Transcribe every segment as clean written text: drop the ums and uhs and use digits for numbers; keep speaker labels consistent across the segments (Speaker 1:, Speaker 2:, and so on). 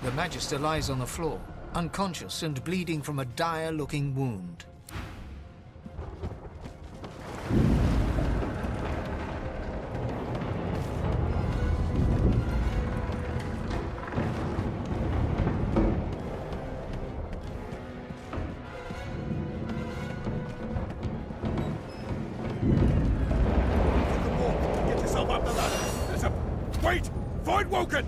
Speaker 1: The Magister lies on the floor, unconscious and bleeding from a dire-looking wound.
Speaker 2: Get yourself up the ladder. There's a... Wait! Find Woken!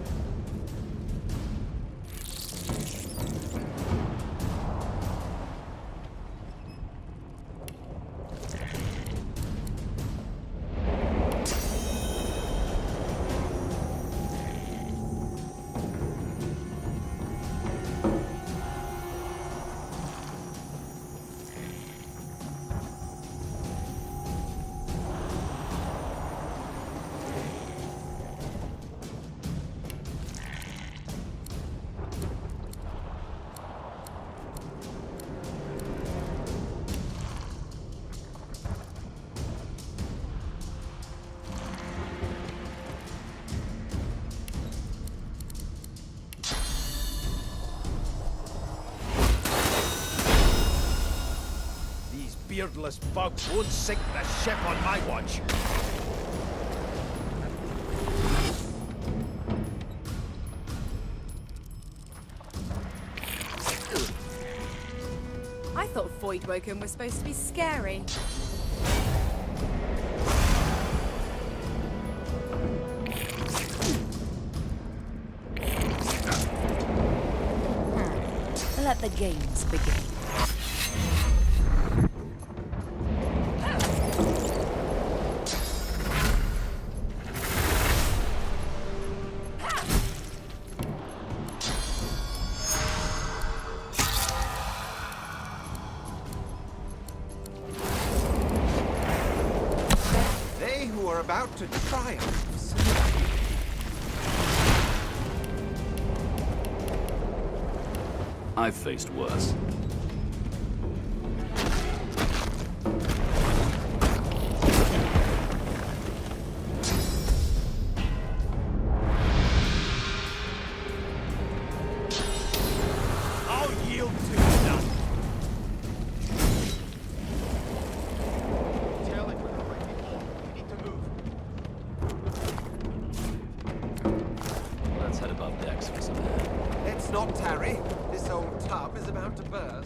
Speaker 2: Beardless bugs won't sink the ship on my watch.
Speaker 3: I thought Voidwoken was supposed to be scary.
Speaker 4: Let the games begin.
Speaker 5: About to triumph.
Speaker 6: I've faced worse.
Speaker 2: I'll yield to none.
Speaker 6: Let's head above decks for some air.
Speaker 5: Let's not tarry. This old tub is about to burst.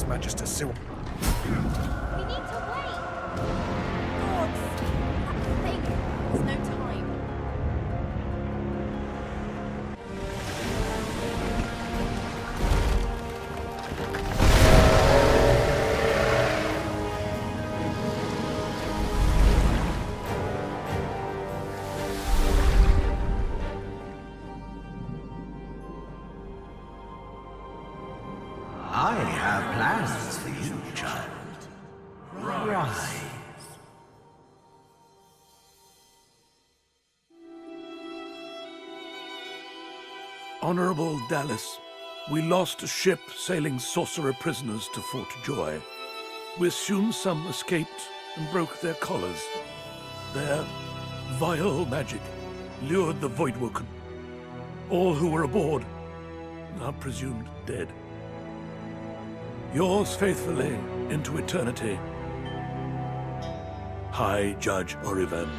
Speaker 2: Magister Sil.
Speaker 3: We need to wait! Gods! That thing! There's no time.
Speaker 7: I have plans for you, child. Rise.
Speaker 8: Honorable Dallas, we lost a ship sailing sorcerer prisoners to Fort Joy. We assume some escaped and broke their collars. Their vile magic lured the Voidwoken. All who were aboard are presumed dead. Yours faithfully into eternity, High Judge Oriven.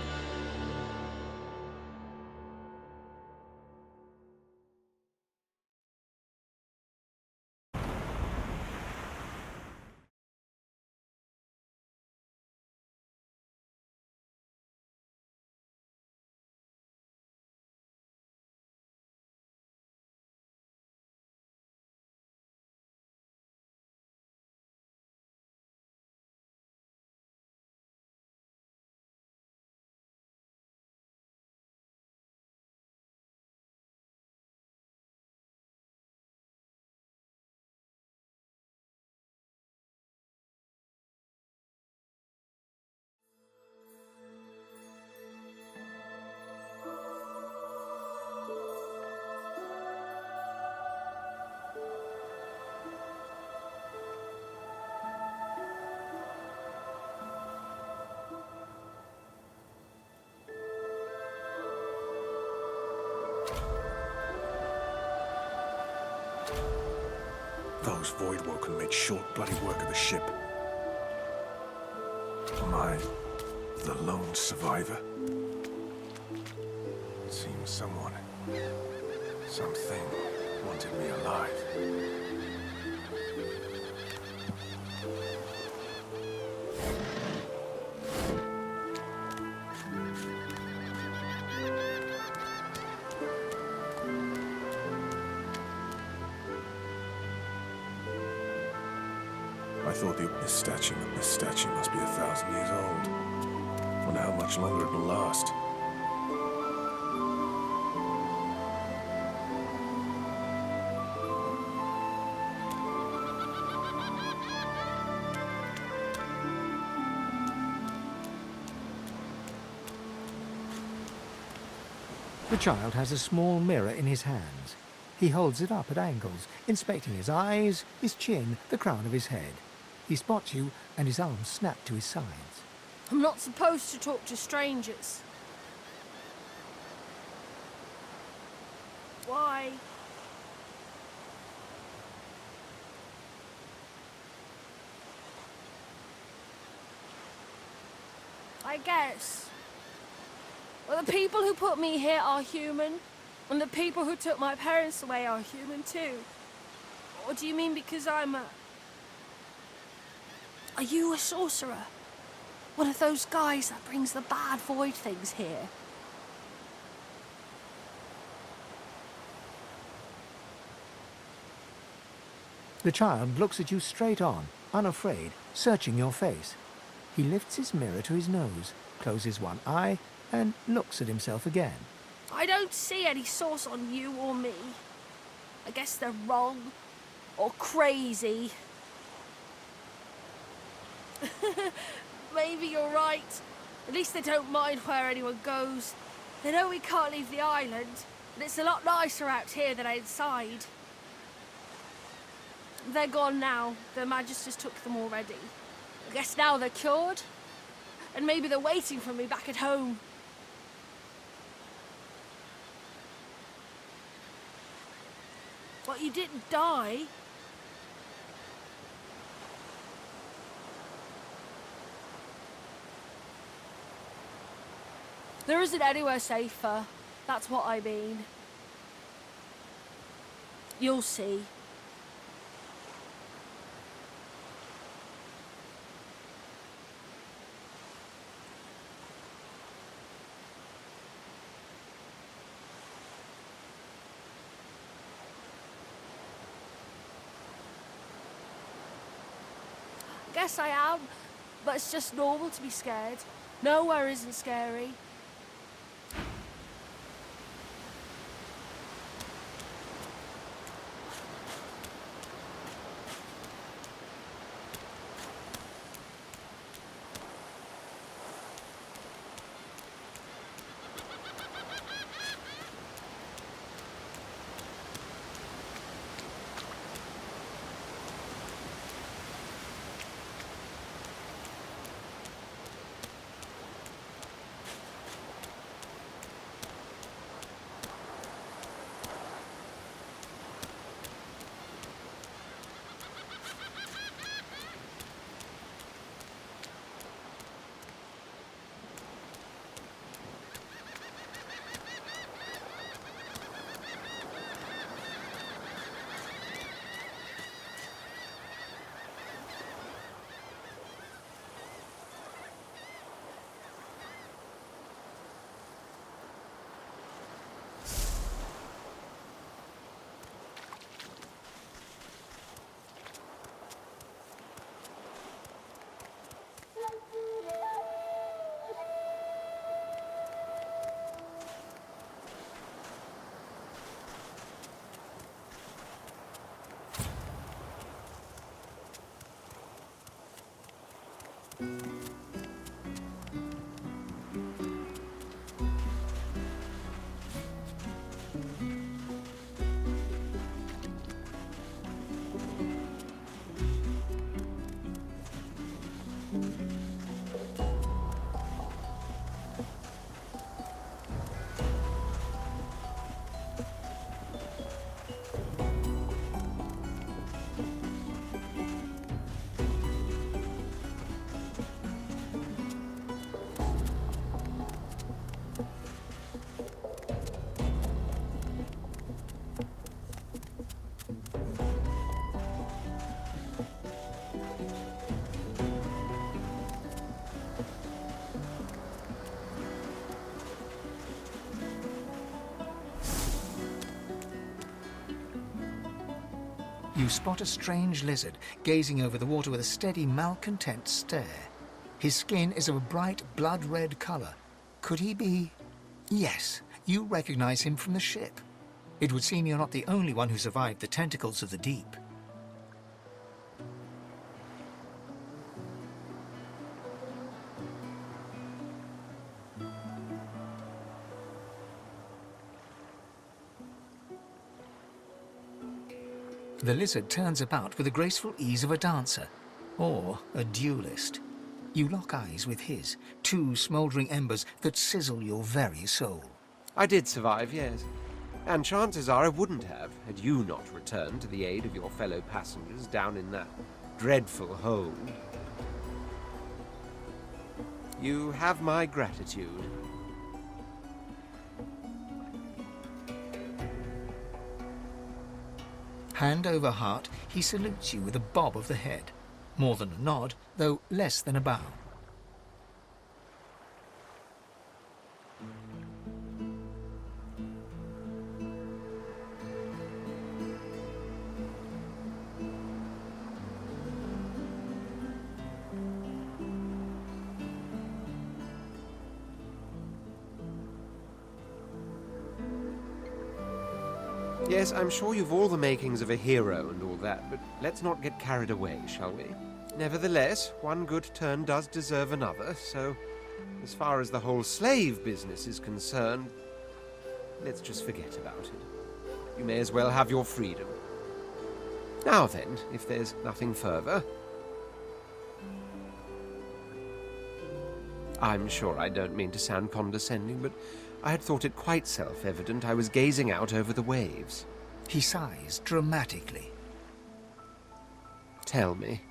Speaker 2: Those Voidwoken made short bloody work of the ship. Am I the lone survivor? It seems someone, something, wanted me alive. I thought this statue must be 1,000 years old. Wonder how much longer it will last.
Speaker 1: The child has a small mirror in his hands. He holds it up at angles, inspecting his eyes, his chin, the crown of his head. He spots you, and his arms snap to his sides.
Speaker 3: I'm not supposed to talk to strangers. Why? I guess. Well, the people who put me here are human, and the people who took my parents away are human too. Or do you mean because I'm a... Are you a sorcerer? One of those guys that brings the bad void things here?
Speaker 1: The child looks at you straight on, unafraid, searching your face. He lifts his mirror to his nose, closes one eye, and looks at himself again.
Speaker 3: I don't see any source on you or me. I guess they're wrong or crazy. Maybe you're right. At least they don't mind where anyone goes. They know we can't leave the island, and it's a lot nicer out here than outside. They're gone now. The Magisters took them already. I guess now they're cured. And maybe they're waiting for me back at home. But you didn't die. There isn't anywhere safer. That's what I mean. You'll see. guess I am. But it's just normal to be scared. Nowhere isn't scary.
Speaker 1: You spot a strange lizard gazing over the water with a steady, malcontent stare. His skin is of a bright, blood-red colour. Could he be... Yes, you recognize him from the ship. It would seem you're not the only one who survived the tentacles of the deep. The lizard turns about with the graceful ease of a dancer, or a duelist. You lock eyes with his, two smouldering embers that sizzle your very soul.
Speaker 5: I did survive, yes. And chances are I wouldn't have, had you not returned to the aid of your fellow passengers down in that dreadful hole. You have my gratitude.
Speaker 1: Hand over heart, he salutes you with a bob of the head. More than a nod, though less than a bow.
Speaker 5: Yes, I'm sure you've all the makings of a hero and all that, but let's not get carried away, shall we? Nevertheless, one good turn does deserve another, so as far as the whole slave business is concerned, let's just forget about it. You may as well have your freedom. Now then, if there's nothing further... I'm sure I don't mean to sound condescending, but I had thought it quite self-evident I was gazing out over the waves.
Speaker 1: He sighs dramatically.
Speaker 5: Tell me,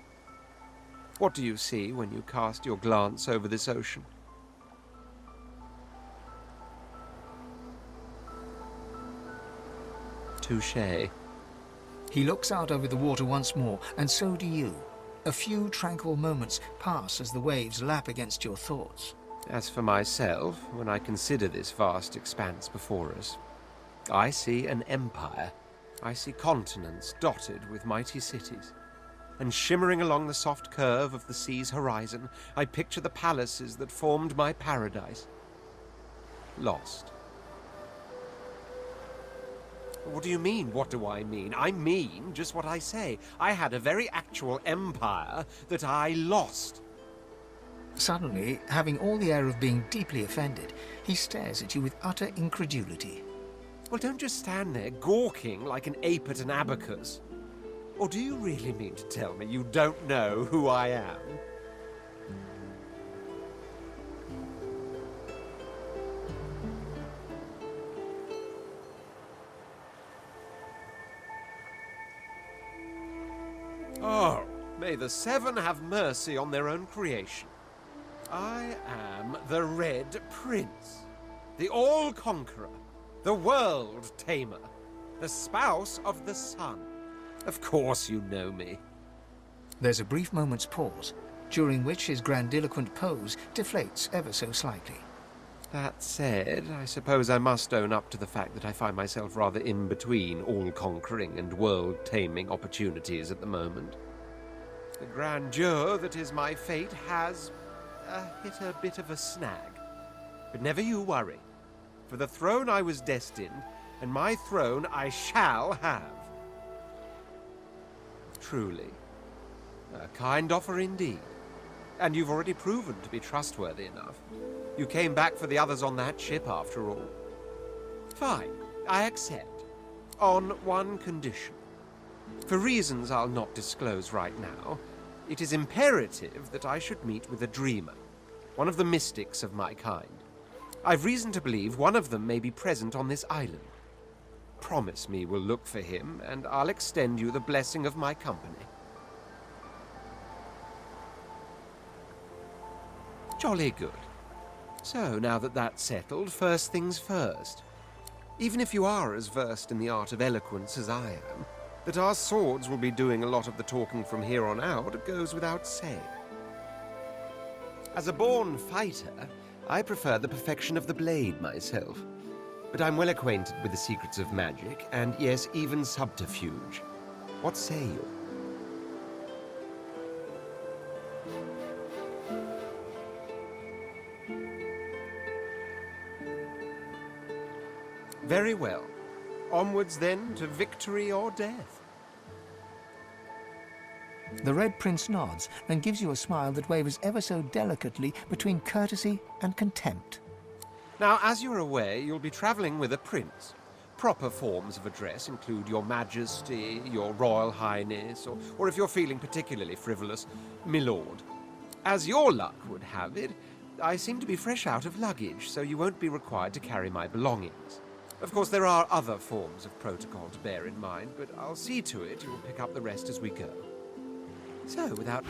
Speaker 5: what do you see when you cast your glance over this ocean? Touché.
Speaker 1: He looks out over the water once more, and so do you. A few tranquil moments pass as the waves lap against your thoughts.
Speaker 5: As for myself, when I consider this vast expanse before us, I see an empire. I see continents dotted with mighty cities. and shimmering along the soft curve of the sea's horizon, I picture the palaces that formed my paradise. Lost. What do you mean, what do I mean? I mean just what I say. I had a very actual empire that I lost.
Speaker 1: Suddenly, having all the air of being deeply offended, he stares at you with utter incredulity.
Speaker 5: Well, don't just stand there gawking like an ape at an abacus. Or do you really mean to tell me you don't know who I am? Oh, may the Seven have mercy on their own creation. I am the Red Prince, the All-Conqueror, the World Tamer, the spouse of the Sun. Of course you know me.
Speaker 1: There's a brief moment's pause, during which his grandiloquent pose deflates ever so slightly.
Speaker 5: That said, I suppose I must own up to the fact that I find myself rather in between all-conquering and world-taming opportunities at the moment. The grandeur that is my fate has hit a bit of a snag. But never you worry. For the throne I was destined, and my throne I shall have. Truly. A kind offer indeed. And you've already proven to be trustworthy enough. You came back for the others on that ship, after all. Fine, I accept. On one condition. For reasons I'll not disclose right now, it is imperative that I should meet with a dreamer, one of the mystics of my kind. I've reason to believe one of them may be present on this island. Promise me we'll look for him, and I'll extend you the blessing of my company. Jolly good. So, now that that's settled, first things first. Even if you are as versed in the art of eloquence as I am, that our swords will be doing a lot of the talking from here on out goes without saying. As a born fighter, I prefer the perfection of the blade myself. But I'm well acquainted with the secrets of magic, and yes, even subterfuge. What say you? Very well. Onwards, then, to victory or death.
Speaker 1: The Red Prince nods and gives you a smile that wavers ever so delicately between courtesy and contempt.
Speaker 5: Now, as you're aware, you'll be traveling with a prince. Proper forms of address include Your Majesty, Your Royal Highness, or if you're feeling particularly frivolous, Milord. As your luck would have it, I seem to be fresh out of luggage, so you won't be required to carry my belongings. Of course, there are other forms of protocol to bear in mind, but I'll see to it you'll pick up the rest as we go. So, without